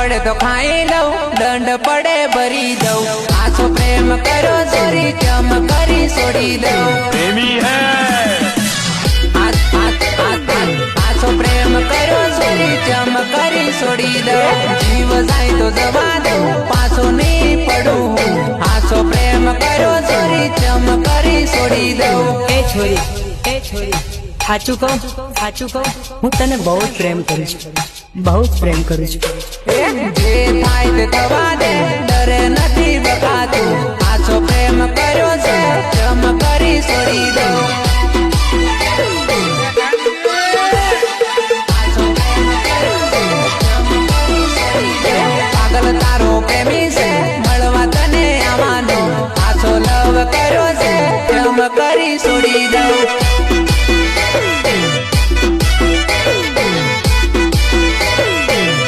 પડે તો ખાઈ લઉં, દંડ પડે ભરી દઉં, આછો પ્રેમ કરો ચોરી ચમ કરી છોડી દઉં, प्रेमी है આછો પ્રેમ કરો ચોરી ચમ કરી છોડી દઉં, જીવ જાય તો જવા દઉં, પાછો નહીં પડું હું, આછો પ્રેમ કરો ચોરી ચમ કરી છોડી દઉં। ए छोरी साचू कहूं हूँ तने बहुत प्रेम करूँ छू, बहुत प्रेम करूँ छू। જે થાય તે થવા દે, ડરે નથી બકાતું, આછો પ્રેમ કર્યો છે ચમ કરી છોડી દઉં।